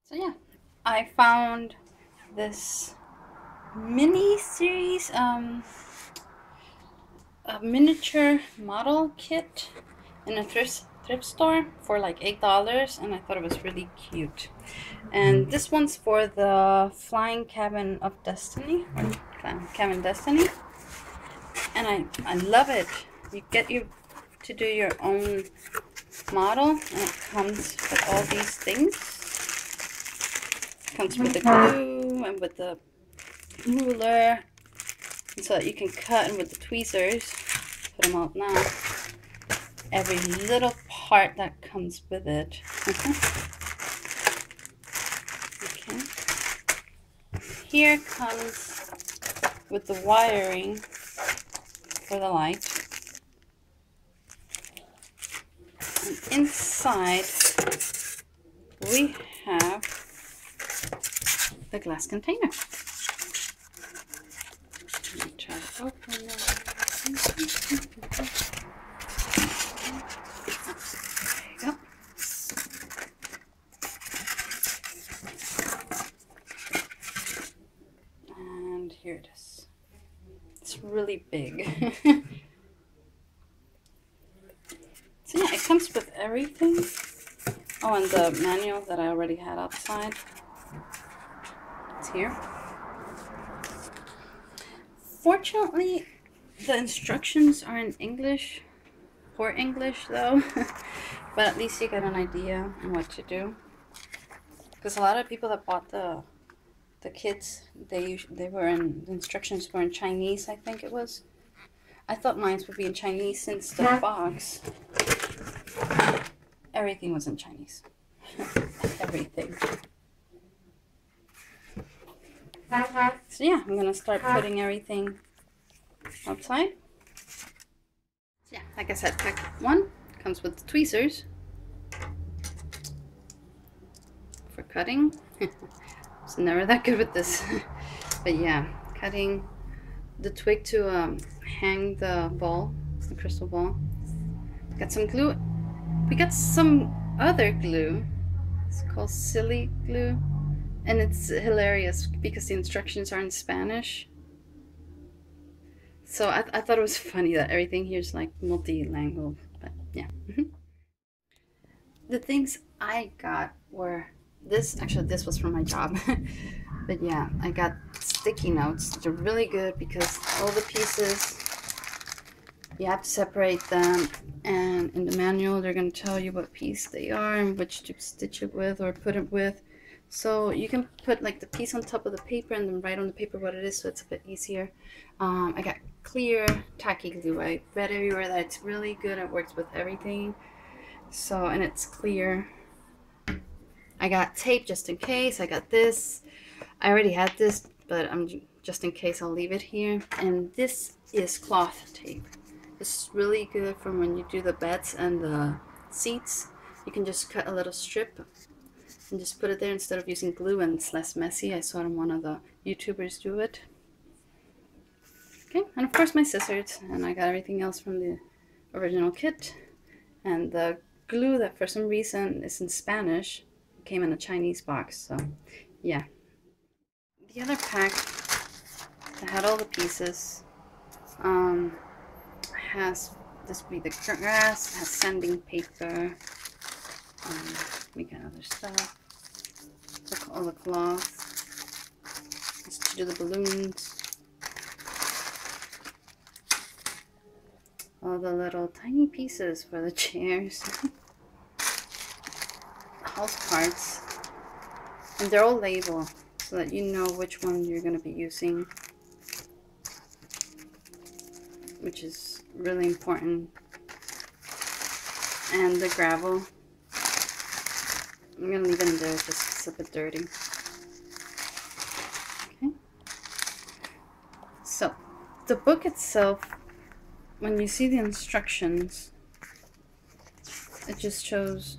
So yeah, I found this mini series, a miniature model kit in a thrift store for like $8, and I thought it was really cute. And this one's for the Flying Cabin of Destiny, or Cabin Destiny, and I love it. You get to do your own model, and it comes with all these things. It comes with the glue and with the ruler, and so that you can cut, and with the tweezers, put them out now. Every little part that comes with it. Okay. Here comes with the wiring for the light. And inside we have the glass container. Let me try to open it. There you go. And here it is. It's really big. So yeah, it comes with everything. Oh, and the manual that I already had outside. It's here. Fortunately, the instructions are in English. Poor English though. But at least you get an idea on what to do. Because a lot of people that bought the kits, the instructions were in Chinese, I think it was. I thought mine would be in Chinese since the box. Everything was in Chinese. Everything. So yeah, I'm gonna start putting everything outside. So yeah, like I said, pack one comes with the tweezers for cutting. It's never that good with this. But yeah, cutting the twig to hang the ball, the crystal ball. Got some glue. We got some other glue. It's called silly glue, and it's hilarious because the instructions are in Spanish. So I thought it was funny that everything here is like multilingual. But yeah. The things I got were this. Actually, this was from my job. But yeah, I got sticky notes. They're really good because all the pieces, you have to separate them, and in the manual they're going to tell you what piece they are and which to stitch it with or put it with. So you can put like the piece on top of the paper and then write on the paper what it is, so it's a bit easier. I got clear tacky glue. I read everywhere that it's really good. It works with everything. So, and it's clear. I got tape just in case. I got this. I already had this, but just in case I'll leave it here. And this is cloth tape. This is really good for when you do the beds and the seats. You can just cut a little strip and just put it there instead of using glue, and it's less messy. I saw one of the YouTubers do it. Okay, and of course my scissors, and I got everything else from the original kit. And the glue that for some reason is in Spanish came in a Chinese box, so yeah. The other pack that had all the pieces has this be the grass, has sanding paper, we got other stuff, all the cloth, just to do the balloons, all the little tiny pieces for the chairs, house parts, and they're all labeled so that you know which one you're going to be using, which is really important. And the gravel, I'm going to leave it in there just it's a bit dirty. Okay. So the book itself, when you see the instructions, it just shows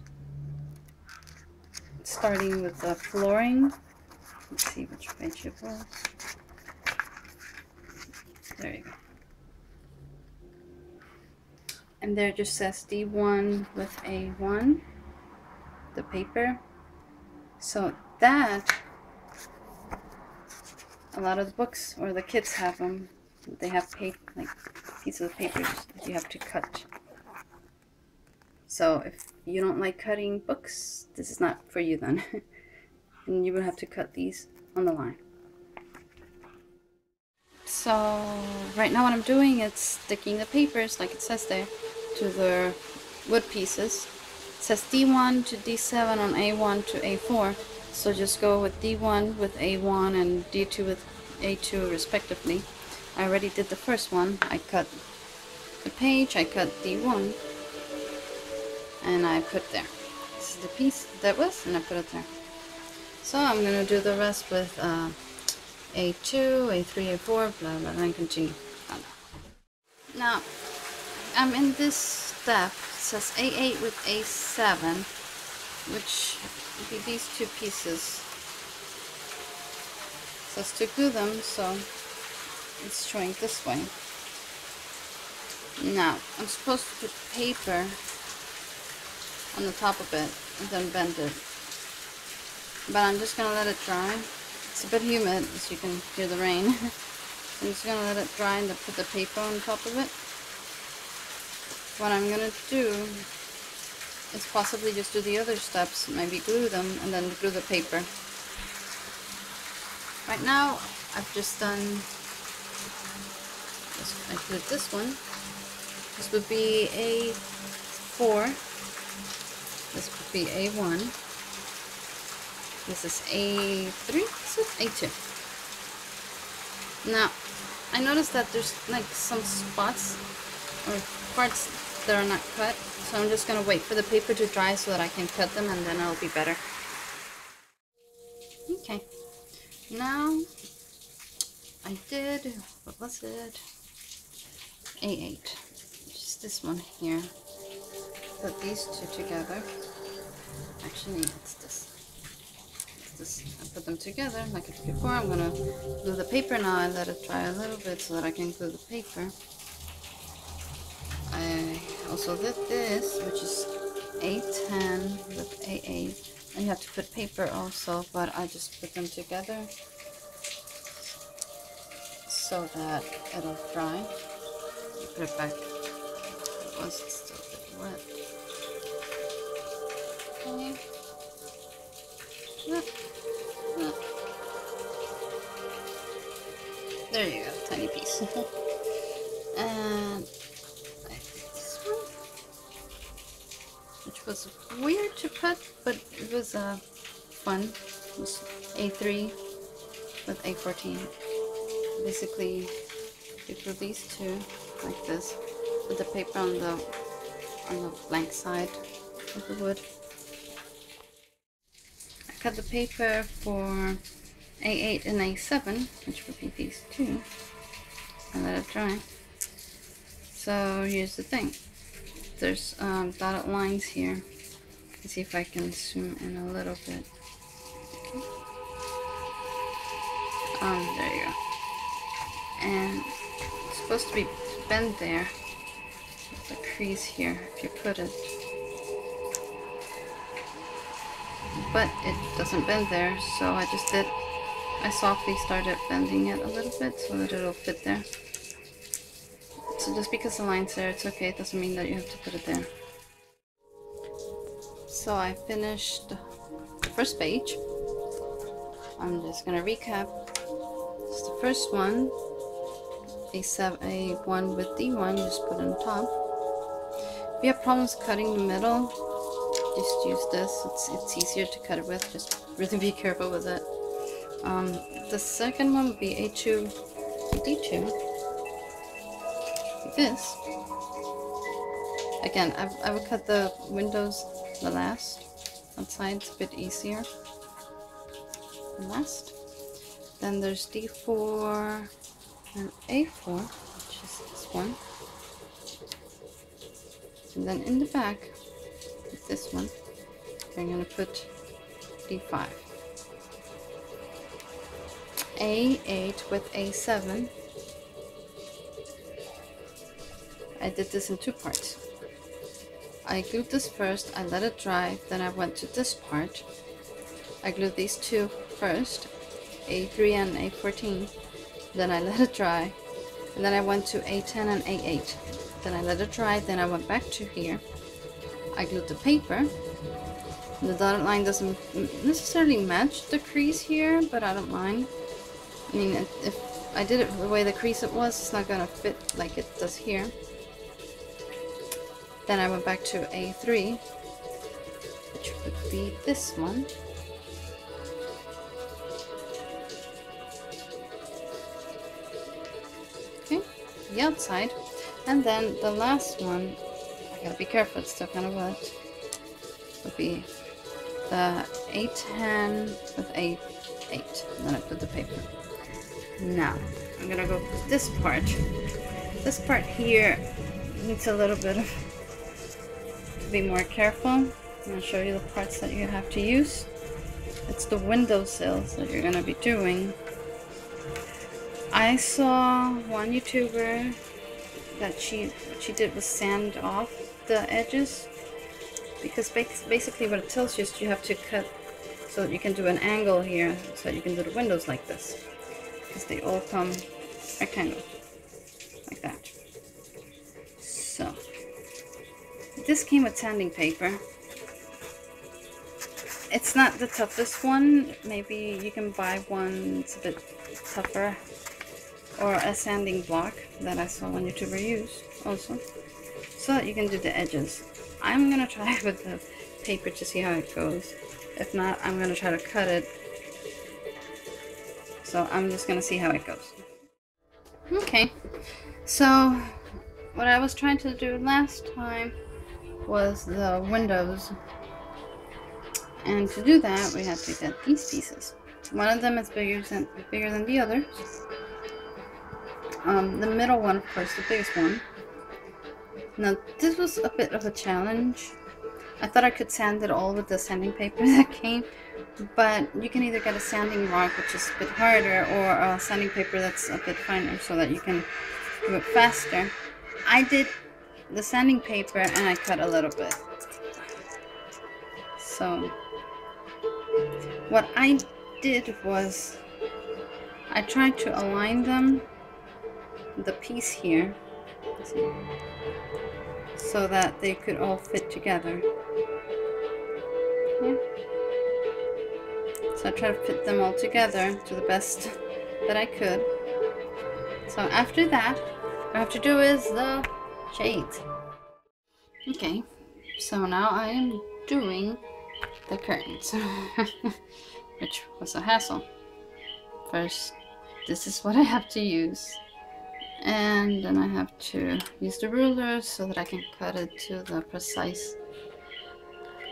starting with the flooring. Let's see which page it was. There you go. And there just says D1 with A1, the paper. So that, a lot of the books or the kids have them. They have like pieces of papers that you have to cut. So if you don't like cutting books, this is not for you then. And you will have to cut these on the line. So right now what I'm doing is sticking the papers, like it says there, to the wood pieces. It says D1 to D7 on A1 to A4. So just go with D1 with A1 and D2 with A2 respectively. I already did the first one. I cut the page, I cut D1, and I put there. This is the piece that was, and I put it there. So I'm gonna do the rest with A2, A3, A4, blah blah blah, and continue. Now I'm in this step. It says A8 with A7, which would be these two pieces. It says to glue them, so it's showing this way. Now I'm supposed to put paper on the top of it and then bend it, but I'm just gonna let it dry. It's a bit humid, as you can hear the rain. I'm just gonna let it dry and then put the paper on top of it. What I'm gonna do is possibly just do the other steps, maybe glue them and then glue the paper. Right now I've just done this. I glued this one. This would be A4. This would be A1. This is A3. This is A2. Now, I noticed that there's like some spots or parts that are not cut, so I'm just gonna wait for the paper to dry so that I can cut them, and then it'll be better. Okay. Now, I did, what was it? A8. Just this one here. Put these two together. Actually, it's this. I put them together like I did before. I'm gonna glue the paper now. I let it dry a little bit so that I can glue the paper. I also did this, which is A10 with A8, and you have to put paper also, but I just put them together so that it'll dry. Put it back. It was still a bit wet. Okay. There you go, tiny piece. And I did this one, which was weird to put, but it was fun. It was A3 with A14. Basically, you glue these two like this, with the paper on the blank side of the wood. I cut the paper for A8 and A7, which would be these two, and let it dry. So here's the thing. There's dotted lines here. Let's see if I can zoom in a little bit. Okay. There you go. And it's supposed to be bent there. There's a crease here if you put it. But it doesn't bend there, so I softly started bending it a little bit so that it'll fit there. So just because the line's there, it's okay. It doesn't mean that you have to put it there. So I finished the first page. I'm just gonna recap. It's the first one, A1 with D1, just put on top. If you have problems cutting the middle, just use this. It's easier to cut it with. Just really be careful with it. The second one would be A2 D2. Like this. Again, I would cut the windows the last. That side's a bit easier. The last. Then there's D4 and A4, which is this one. And then in the back, with this one, I'm going to put D5. A8 with A7. I did this in two parts. I glued this first, I let it dry, then I went to this part, I glued these two first, A3 and A14. Then I let it dry. And then I went to A10 and A8. Then I let it dry. Then I went back to here. I glued the paper. The dotted line doesn't necessarily match the crease here, but I don't mind. I mean, if I did it the way the crease it was, it's not gonna fit like it does here. Then I went back to A3, which would be this one. Okay, the outside. And then the last one, I gotta be careful, it's still kind of wet, would be the A10 with A8. And then I put the paper. Now, I'm gonna go with this part. This part here needs a little bit of, to be more careful. I'm gonna show you the parts that you have to use. It's the windowsills that you're gonna be doing. I saw one YouTuber that what she did was sand off the edges, because basically what it tells you is you have to cut so that you can do an angle here, so that you can do the windows like this, because they all come rectangle like that. So this came with sanding paper. It's not the toughest one. Maybe you can buy one that's a bit tougher, or a sanding block that I saw one YouTuber use also, so that you can do the edges. I'm gonna try with the paper to see how it goes. If not, I'm gonna try to cut it. So I'm just gonna see how it goes. Okay, so what I was trying to do last time was the windows. And to do that, we have to get these pieces. One of them is bigger than the others. The middle one, of course, the biggest one. Now, this was a bit of a challenge. I thought I could sand it all with the sanding paper that came, but you can either get a sanding rock, which is a bit harder, or a sanding paper that's a bit finer, so that you can do it faster. I did the sanding paper and I cut a little bit. So what I did was I tried to align them, the piece here, so that they could all fit together. Yeah. So I tried to fit them all together to the best that I could. So after that, what I have to do is the shades. Okay, so now I am doing the curtains, which was a hassle. First, this is what I have to use. And then I have to use the ruler so that I can cut it to the precise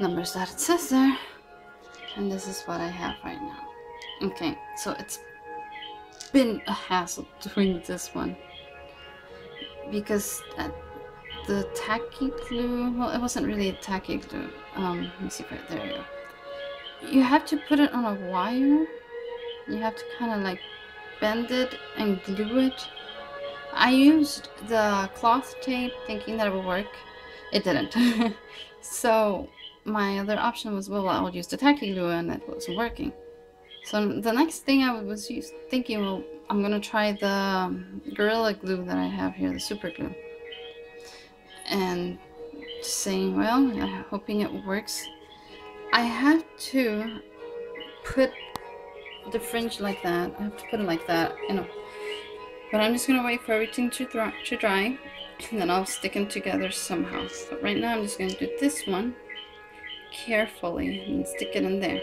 numbers that it says there. And this is what I have right now. Okay, so it's been a hassle doing this one, because the tacky glue, well, it wasn't really a tacky glue. Let me see, right there you go. You have to put it on a wire. You have to kind of like bend it and glue it. I used the cloth tape thinking that it would work. It didn't. So my other option was, well, I'll use the tacky glue, and it wasn't working. So the next thing I was thinking, well, I'm gonna try the Gorilla Glue that I have here, the super glue. And just saying, well, hoping it works. I have to put the fringe like that. I have to put it like that, you know. But I'm just gonna wait for everything to dry, and then I'll stick them together somehow. But right now I'm just gonna do this one carefully and stick it in there.